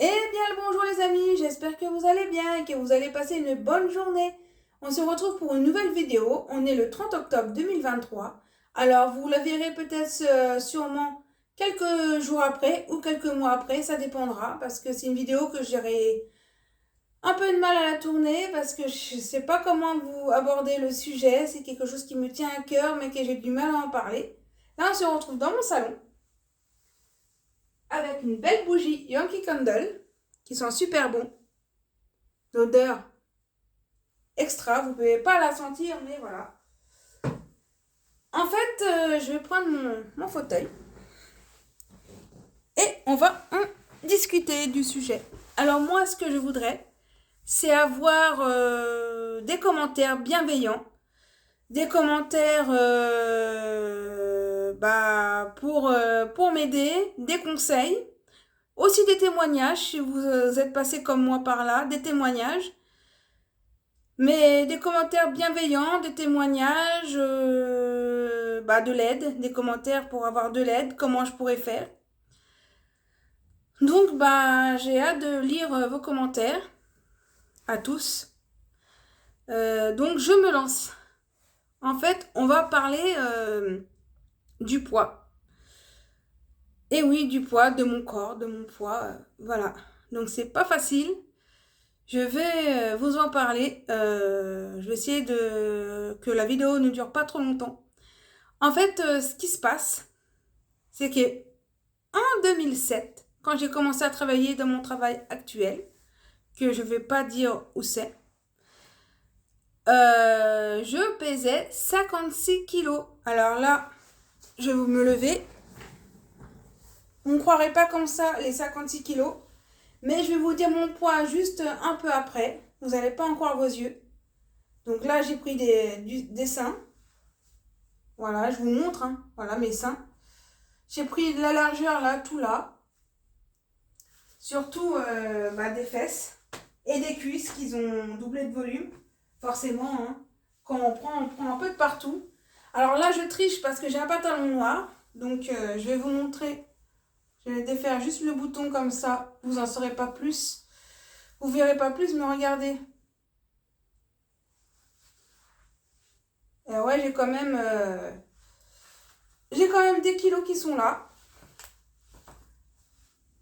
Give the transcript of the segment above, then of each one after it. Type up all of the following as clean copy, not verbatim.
Eh bien le bonjour les amis, j'espère que vous allez bien et que vous allez passer une bonne journée. On se retrouve pour une nouvelle vidéo, on est le 30 octobre 2023. Alors vous la verrez peut-être sûrement quelques jours après ou quelques mois après, ça dépendra parce que c'est une vidéo que j'aurai un peu de mal à la tourner parce que je ne sais pas comment vous aborder le sujet, c'est quelque chose qui me tient à cœur mais que j'ai du mal à en parler. Là on se retrouve dans mon salon avec une belle bougie Yankee Candle qui sont super bons. L'odeur extra, vous ne pouvez pas la sentir, mais voilà. En fait, je vais prendre mon fauteuil et on va en discuter du sujet. Alors moi, ce que je voudrais, c'est avoir des commentaires bienveillants, des commentaires pour m'aider, des conseils, aussi des témoignages, si vous êtes passé comme moi par là, des témoignages. Mais des commentaires bienveillants, des témoignages, de l'aide, des commentaires pour avoir de l'aide, comment je pourrais faire. Donc, j'ai hâte de lire vos commentaires à tous. Donc, je me lance. En fait, on va parler du poids. Et oui, du poids, de mon corps, de mon poids, voilà. Donc, c'est pas facile. Je vais vous en parler. Je vais essayer que la vidéo ne dure pas trop longtemps. En fait, ce qui se passe, c'est que en 2007, quand j'ai commencé à travailler dans mon travail actuel, que je ne vais pas dire où c'est, je pesais 56 kilos. Alors là, je vais me lever. On ne croirait pas comme ça les 56 kilos. Mais je vais vous dire mon poids juste un peu après. Vous n'allez pas en croire vos yeux. Donc là, j'ai pris des seins. Voilà, je vous montre. Hein. Voilà mes seins. J'ai pris de la largeur là, tout là. Surtout des fesses et des cuisses qui ont doublé de volume. Forcément, hein. Quand on prend un peu de partout. Alors là, je triche parce que j'ai un pantalon noir. Donc, je vais vous montrer. Je vais défaire juste le bouton comme ça. Vous n'en saurez pas plus. Vous ne verrez pas plus, mais regardez. Et ouais, j'ai quand même des kilos qui sont là.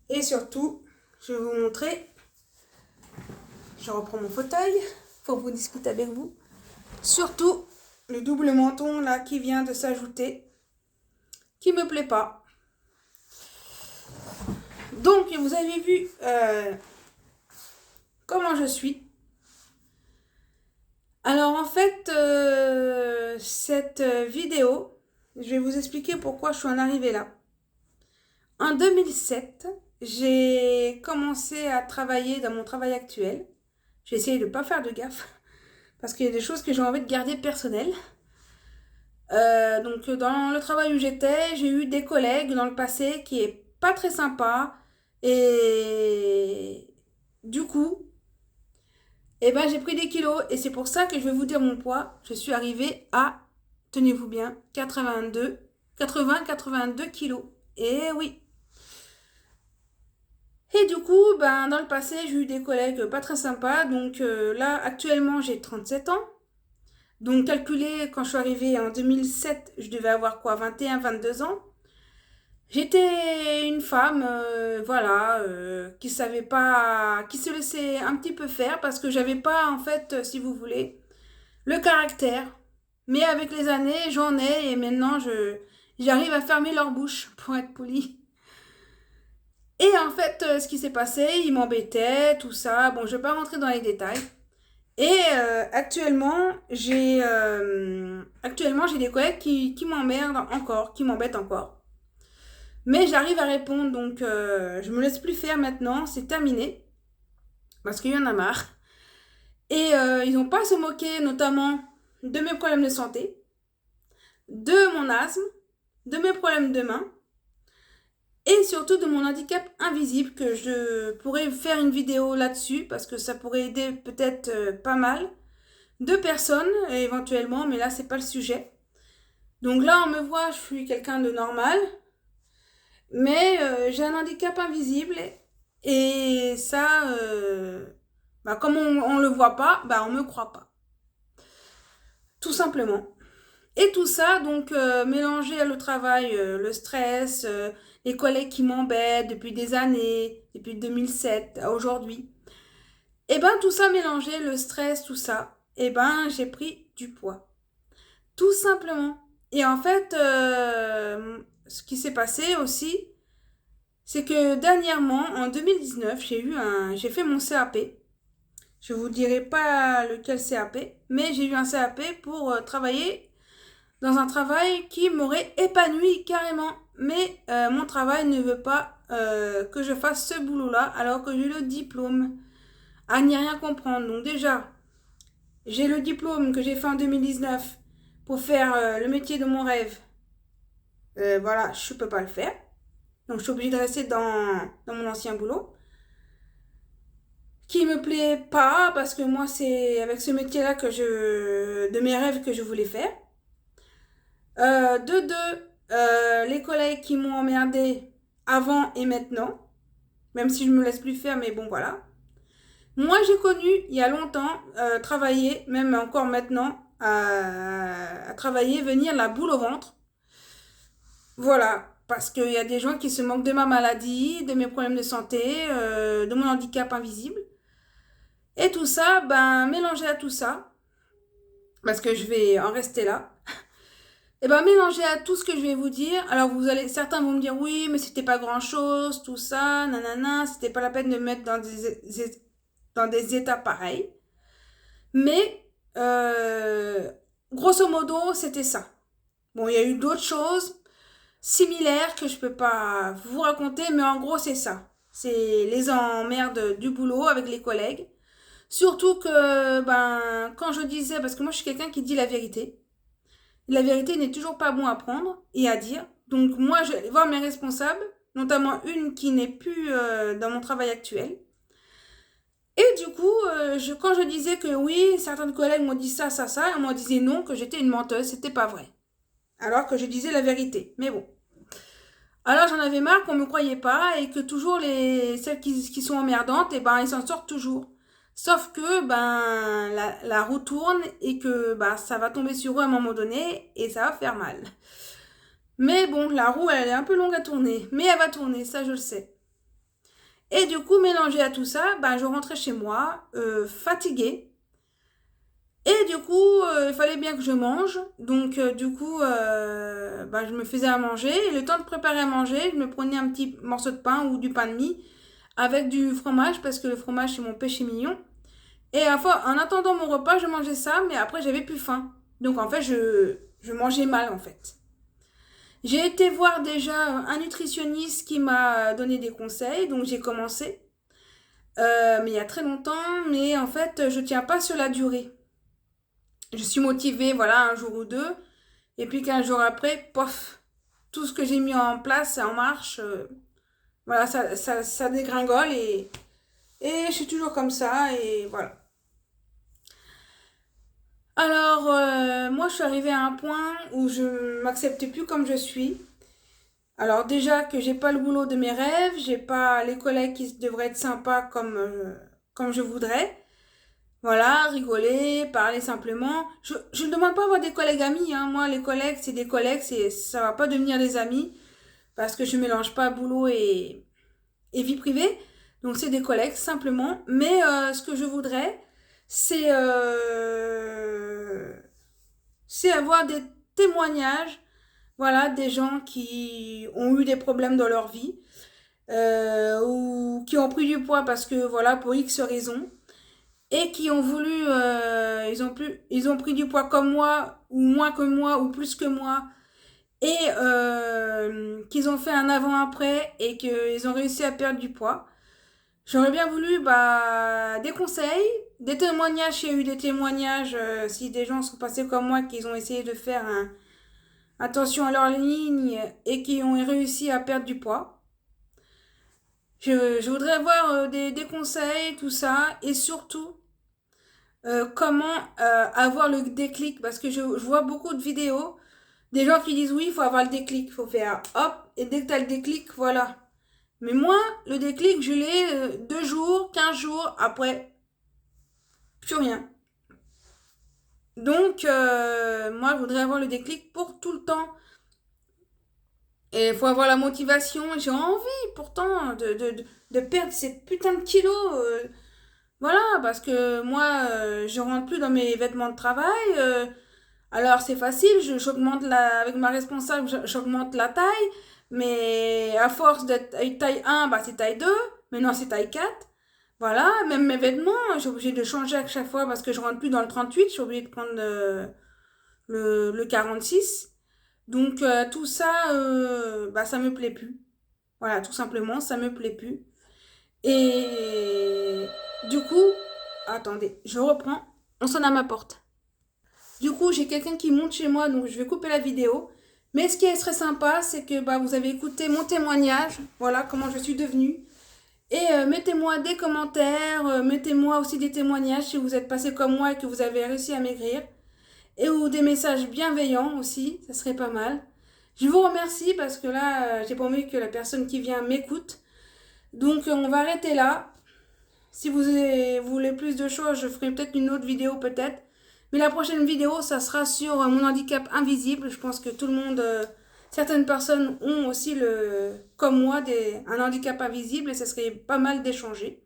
Et surtout, je vais vous montrer. Je reprends mon fauteuil pour vous discuter avec vous. Surtout, le double menton là qui vient de s'ajouter, qui me plaît pas. Donc, vous avez vu comment je suis. Alors, en fait, cette vidéo, je vais vous expliquer pourquoi je suis en arrivée là. En 2007, j'ai commencé à travailler dans mon travail actuel. J'ai essayé de ne pas faire de gaffe parce qu'il y a des choses que j'ai envie de garder personnelles. Donc dans le travail où j'étais, j'ai eu des collègues dans le passé qui est pas très sympa et du coup, j'ai pris des kilos et c'est pour ça que je vais vous dire mon poids. Je suis arrivée à, tenez-vous bien, 82 kilos. Et oui. Et du coup, dans le passé, j'ai eu des collègues pas très sympas. Donc là, actuellement, j'ai 37 ans. Donc, calculé, quand je suis arrivée en 2007, je devais avoir quoi, 21, 22 ans. J'étais une femme, qui savait pas, qui se laissait un petit peu faire parce que j'avais pas, en fait, si vous voulez, le caractère. Mais avec les années, j'en ai et maintenant, j'arrive à fermer leur bouche, pour être poli. Et en fait, ce qui s'est passé, ils m'embêtaient, tout ça. Bon, je vais pas rentrer dans les détails. Et actuellement, j'ai des collègues qui m'emmerdent encore, qui m'embêtent encore. Mais j'arrive à répondre, donc je me laisse plus faire maintenant, c'est terminé. Parce qu'il y en a marre. Et ils n'ont pas à se moquer notamment de mes problèmes de santé, de mon asthme, de mes problèmes de main, et surtout de mon handicap invisible que je pourrais faire une vidéo là-dessus parce que ça pourrait aider peut-être pas mal de personnes éventuellement, mais là c'est pas le sujet. Donc là on me voit, je suis quelqu'un de normal, mais j'ai un handicap invisible et Et ça, comme on le voit pas, on me croit pas. Tout simplement. Et tout ça, donc, mélangé à le travail, le stress, les collègues qui m'embêtent depuis des années, depuis 2007 à aujourd'hui. Et tout ça mélangé, le stress, tout ça, j'ai pris du poids. Tout simplement. Et en fait, ce qui s'est passé aussi, c'est que dernièrement, en 2019, j'ai fait mon CAP. Je vous dirai pas lequel CAP, mais j'ai eu un CAP pour travailler dans un travail qui m'aurait épanoui carrément. Mais mon travail ne veut pas que je fasse ce boulot-là alors que j'ai le diplôme. À n'y rien comprendre. Donc déjà, j'ai le diplôme que j'ai fait en 2019 pour faire le métier de mon rêve. Voilà, je peux pas le faire. Donc je suis obligée de rester dans mon ancien boulot. Qui me plaît pas parce que moi c'est avec ce métier-là de mes rêves que je voulais faire. De deux, les collègues qui m'ont emmerdé avant et maintenant. Même si je me laisse plus faire, mais bon voilà. Moi, j'ai connu, il y a longtemps, travailler, même encore maintenant, à travailler, venir la boule au ventre. Voilà, parce qu'il y a des gens qui se moquent de ma maladie, de mes problèmes de santé, de mon handicap invisible. Et tout ça, mélangé à tout ça, parce que je vais en rester là, et mélangé à tout ce que je vais vous dire, alors certains vont me dire, oui, mais c'était pas grand-chose, tout ça, nanana, c'était pas la peine de me mettre dans des états pareils. Mais, grosso modo, c'était ça. Bon, il y a eu d'autres choses similaires que je peux pas vous raconter, mais en gros, c'est ça. C'est les emmerdes du boulot avec les collègues. Surtout que, quand je disais, parce que moi, je suis quelqu'un qui dit la vérité. La vérité n'est toujours pas bon à prendre et à dire. Donc, moi, je vais aller voir mes responsables, notamment une qui n'est plus dans mon travail actuel. Et du coup, quand je disais que oui, certains collègues m'ont dit ça, et on m'en disait non, que j'étais une menteuse, c'était pas vrai. Alors que je disais la vérité. Mais bon. Alors j'en avais marre qu'on me croyait pas et que toujours celles qui sont emmerdantes, ils s'en sortent toujours. Sauf que la roue tourne et que ça va tomber sur eux à un moment donné et ça va faire mal. Mais bon, la roue elle est un peu longue à tourner, mais elle va tourner, ça je le sais. Et du coup, mélangé à tout ça, je rentrais chez moi, fatiguée. Et du coup, il fallait bien que je mange. Donc, du coup, je me faisais à manger. Et le temps de préparer à manger, je me prenais un petit morceau de pain ou du pain de mie avec du fromage, parce que le fromage, c'est mon péché mignon. Et en attendant mon repas, je mangeais ça, mais après, j'avais plus faim. Donc, en fait, je mangeais mal, en fait. J'ai été voir déjà un nutritionniste qui m'a donné des conseils, donc j'ai commencé. Mais il y a très longtemps, mais en fait, je tiens pas sur la durée. Je suis motivée, voilà, un jour ou deux, et puis 15 jours après, pof, tout ce que j'ai mis en place, en marche, voilà, ça dégringole, et je suis toujours comme ça, et voilà. Alors, moi, je suis arrivée à un point où je m'acceptais plus comme je suis. Alors déjà que j'ai pas le boulot de mes rêves, j'ai pas les collègues qui devraient être sympas comme je voudrais. Voilà, rigoler, parler simplement. Je ne demande pas à avoir des collègues amis, hein. Moi, les collègues, c'est des collègues, ça va pas devenir des amis parce que je mélange pas boulot et vie privée. Donc c'est des collègues simplement. Mais ce que je voudrais, c'est c'est avoir des témoignages, voilà, des gens qui ont eu des problèmes dans leur vie ou qui ont pris du poids parce que voilà pour X raisons et qui ont voulu, ils ont pris du poids comme moi ou moins que moi ou plus que moi et qu'ils ont fait un avant-après et qu'ils ont réussi à perdre du poids. J'aurais bien voulu des conseils, des témoignages. Il y a eu des témoignages si des gens sont passés comme moi, qu'ils ont essayé de faire attention à leur ligne et qui ont réussi à perdre du poids. Je voudrais avoir des conseils, tout ça, et surtout comment avoir le déclic, parce que je vois beaucoup de vidéos, des gens qui disent oui, il faut avoir le déclic, il faut faire hop, et dès que tu as le déclic, voilà. Mais moi, le déclic, je l'ai 2 jours, 15 jours, après, plus rien. Donc, moi, je voudrais avoir le déclic pour tout le temps. Et il faut avoir la motivation. J'ai envie, pourtant, de perdre ces putains de kilos. Voilà, parce que moi, je rentre plus dans mes vêtements de travail. Alors, c'est facile, j'augmente avec ma responsable, j'augmente la taille. Mais à force d'être taille 1, bah, c'est taille 2. Maintenant, c'est taille 4. Voilà, même mes vêtements, je suis obligée de changer à chaque fois parce que je rentre plus dans le 38, je suis obligée de prendre le 46. Donc tout ça, bah, ça me plaît plus. Voilà, tout simplement, ça me plaît plus. Et du coup, attendez, je reprends. On sonne à ma porte. Du coup, j'ai quelqu'un qui monte chez moi, donc je vais couper la vidéo. Mais ce qui est très sympa, c'est que bah, vous avez écouté mon témoignage. Voilà comment je suis devenue. Et mettez-moi des commentaires, mettez-moi aussi des témoignages si vous êtes passé comme moi et que vous avez réussi à maigrir. Et ou des messages bienveillants aussi, ça serait pas mal. Je vous remercie parce que là, j'ai pas envie que la personne qui vient m'écoute. Donc on va arrêter là. Si vous voulez plus de choses, je ferai peut-être une autre vidéo peut-être. Mais la prochaine vidéo, ça sera sur mon handicap invisible. Je pense que tout le monde, certaines personnes ont aussi, comme moi, un handicap invisible et ça serait pas mal d'échanger.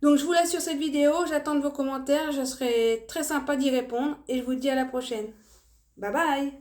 Donc je vous laisse sur cette vidéo, j'attends de vos commentaires, je serai très sympa d'y répondre et je vous dis à la prochaine. Bye bye!